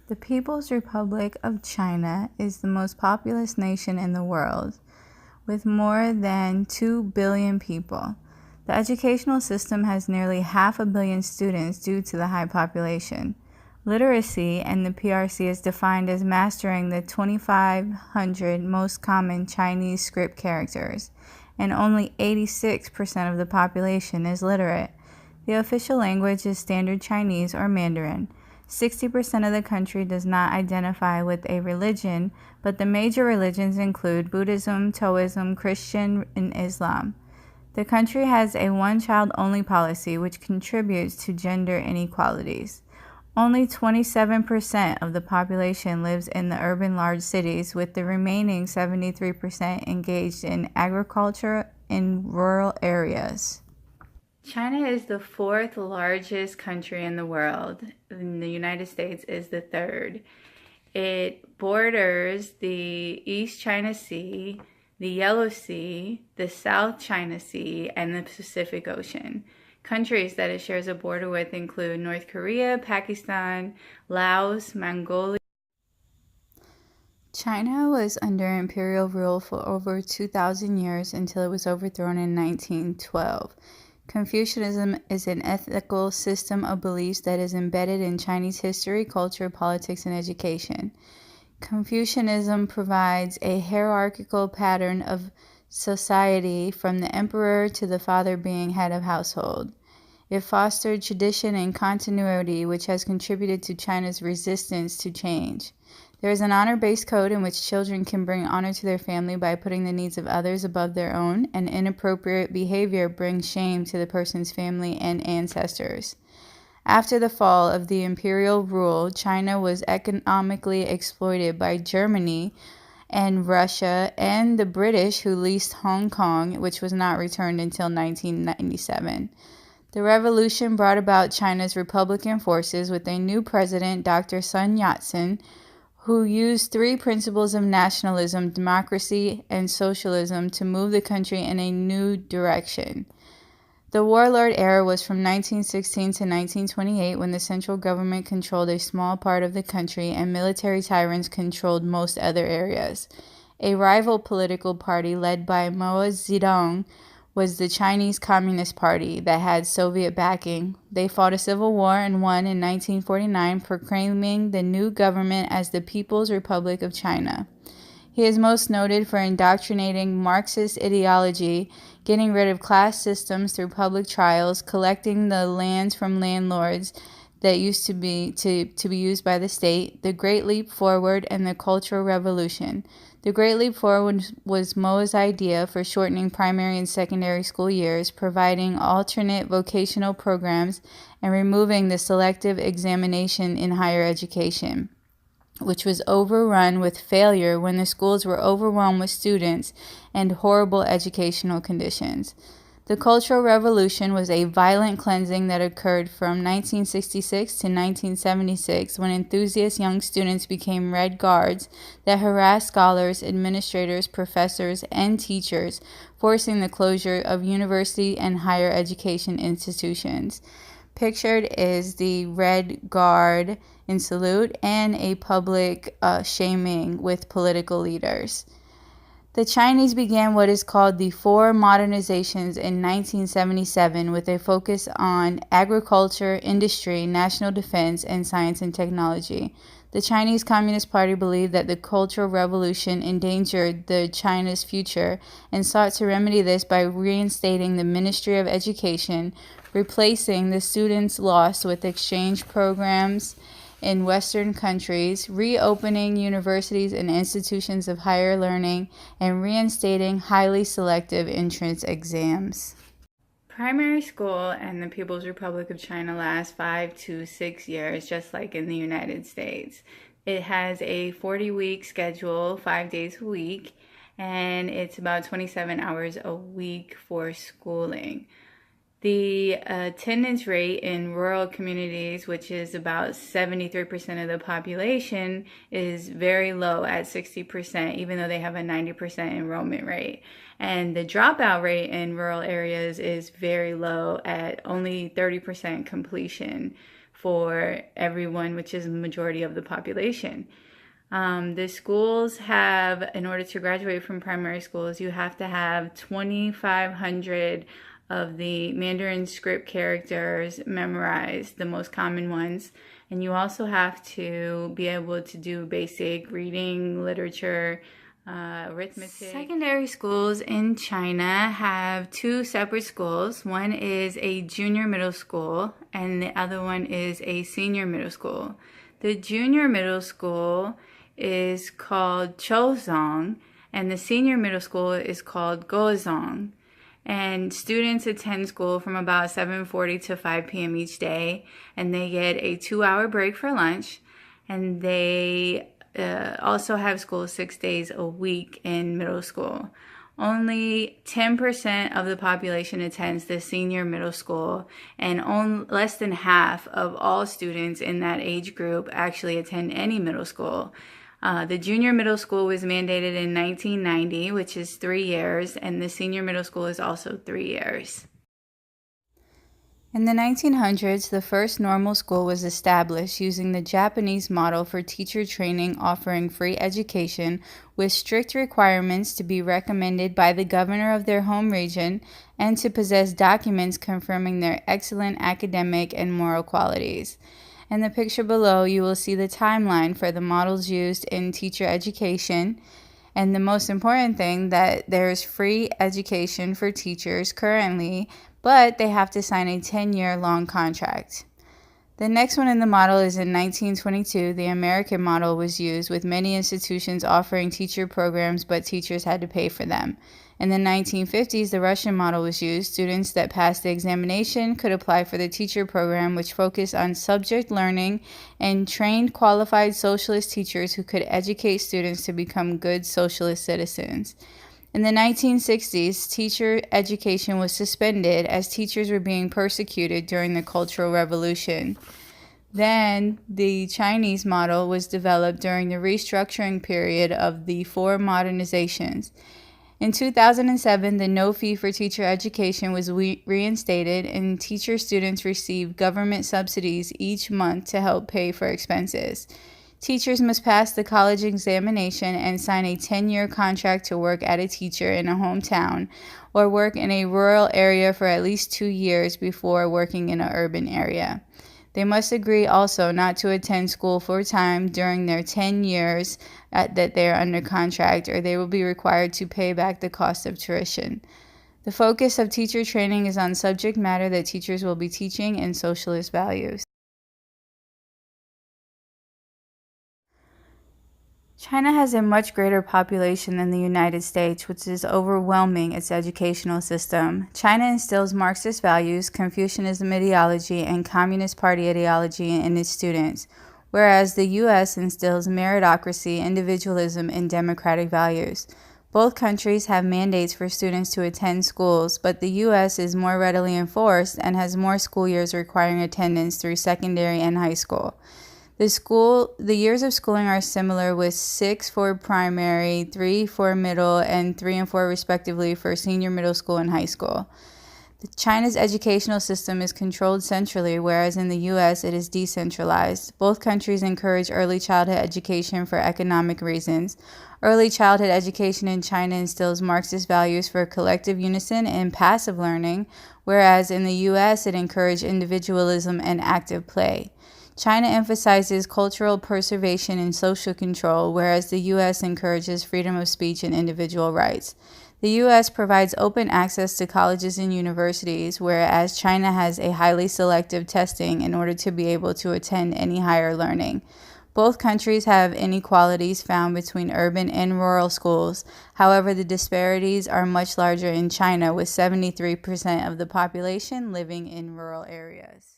The People's Republic of China is the most populous nation in the world, with more than 2 billion people. The educational system has nearly 500 million students due to the high population. Literacy in the PRC is defined as mastering the 2,500 most common Chinese script characters, and only 86% of the population is literate. The official language is Standard Chinese or Mandarin. 60% of the country does not identify with a religion, but the major religions include Buddhism, Taoism, Christian, and Islam. The country has a one-child-only policy, which contributes to gender inequalities. Only 27% of the population lives in the urban large cities, with the remaining 73% engaged in agriculture in rural areas. China is the fourth largest country in the world, and the United States is the third. It borders the East China Sea, the Yellow Sea, the South China Sea, and the Pacific Ocean. Countries that it shares a border with include North Korea, Pakistan, Laos, Mongolia. China was under imperial rule for over 2,000 years until it was overthrown in 1912. Confucianism is an ethical system of beliefs that is embedded in Chinese history, culture, politics, and education. Confucianism provides a hierarchical pattern of society from the emperor to the father being head of household. It fostered tradition and continuity, which has contributed to China's resistance to change. There is an honor-based code in which children can bring honor to their family by putting the needs of others above their own, and inappropriate behavior brings shame to the person's family and ancestors. After the fall of the imperial rule, China was economically exploited by Germany and Russia and the British, who leased Hong Kong, which was not returned until 1997. The revolution brought about China's Republican forces with a new president, Dr. Sun Yat-sen, who used three principles of nationalism, democracy, and socialism to move the country in a new direction. The warlord era was from 1916 to 1928, when the central government controlled a small part of the country and military tyrants controlled most other areas. A rival political party led by Mao Zedong was the Chinese Communist Party that had Soviet backing. They fought a civil war and won in 1949, proclaiming the new government as the People's Republic of China. He is most noted for indoctrinating Marxist ideology, getting rid of class systems through public trials, collecting the lands from landlords that used to be used by the state, the Great Leap Forward, and the Cultural Revolution. The Great Leap Forward was Mao's idea for shortening primary and secondary school years, providing alternate vocational programs, and removing the selective examination in higher education, which was overrun with failure when the schools were overwhelmed with students and horrible educational conditions. The Cultural Revolution was a violent cleansing that occurred from 1966 to 1976, when enthusiast young students became Red Guards that harassed scholars, administrators, professors, and teachers, forcing the closure of university and higher education institutions. Pictured is the Red Guard in salute and a public shaming with political leaders. The Chinese began what is called the Four Modernizations in 1977, with a focus on agriculture, industry, national defense, and science and technology. The Chinese Communist Party believed that the Cultural Revolution endangered China's future and sought to remedy this by reinstating the Ministry of Education, replacing the students lost with exchange programs in Western countries, reopening universities and institutions of higher learning, and reinstating highly selective entrance exams. Primary school in the People's Republic of China lasts 5 to 6 years, just like in the United States. It has a 40-week schedule, 5 days a week, and it's about 27 hours a week for schooling. The attendance rate in rural communities, which is about 73% of the population, is very low at 60%, even though they have a 90% enrollment rate. And the dropout rate in rural areas is very low at only 30% completion. for everyone, which is the majority of the population. The schools have, in order to graduate from primary schools, you have to have 2,500 of the Mandarin script characters memorized, the most common ones. And you also have to be able to do basic reading, literature, arithmetic. Secondary schools in China have two separate schools. One is a junior middle school, and the other one is a senior middle school. The junior middle school is called Chozong, and the senior middle school is called Gozong. And students attend school from about 7:40 to 5 p.m. each day, and they get a 2-hour break for lunch, and they also have school 6 days a week in middle school. Only 10% of the population attends the senior middle school, and less than half of all students in that age group actually attend any middle school. The junior middle school was mandated in 1990, which is 3 years, and the senior middle school is also 3 years. In the 1900s, the first normal school was established using the Japanese model for teacher training, offering free education with strict requirements to be recommended by the governor of their home region and to possess documents confirming their excellent academic and moral qualities. In the picture below, you will see the timeline for the models used in teacher education. And the most important thing, that there is free education for teachers currently, but they have to sign a 10-year long contract. The next one in the model is in 1922. The American model was used, with many institutions offering teacher programs, but teachers had to pay for them. In the 1950s, the Russian model was used. Students that passed the examination could apply for the teacher program, which focused on subject learning and trained qualified socialist teachers who could educate students to become good socialist citizens. In the 1960s, teacher education was suspended as teachers were being persecuted during the Cultural Revolution. Then, the Chinese model was developed during the restructuring period of the four modernizations. In 2007, the no fee for teacher education was reinstated, and teacher students received government subsidies each month to help pay for expenses. Teachers must pass the college examination and sign a 10-year contract to work as a teacher in a hometown or work in a rural area for at least 2 years before working in an urban area. They must agree also not to attend school full-time during their 10 years that they are under contract, or they will be required to pay back the cost of tuition. The focus of teacher training is on subject matter that teachers will be teaching and socialist values. China has a much greater population than the United States, which is overwhelming its educational system. China instills Marxist values, Confucianism ideology, and Communist Party ideology in its students, whereas the U.S. instills meritocracy, individualism, and democratic values. Both countries have mandates for students to attend schools, but the U.S. is more readily enforced and has more school years requiring attendance through secondary and high school. The years of schooling are similar, with 6 for primary, 3 for middle, and 3 and 4 respectively for senior middle school and high school. China's educational system is controlled centrally, whereas in the U.S. it is decentralized. Both countries encourage early childhood education for economic reasons. Early childhood education in China instills Marxist values for collective unison and passive learning, whereas in the U.S. it encourages individualism and active play. China emphasizes cultural preservation and social control, whereas the U.S. encourages freedom of speech and individual rights. The U.S. provides open access to colleges and universities, whereas China has a highly selective testing in order to be able to attend any higher learning. Both countries have inequalities found between urban and rural schools. However, the disparities are much larger in China, with 73% of the population living in rural areas.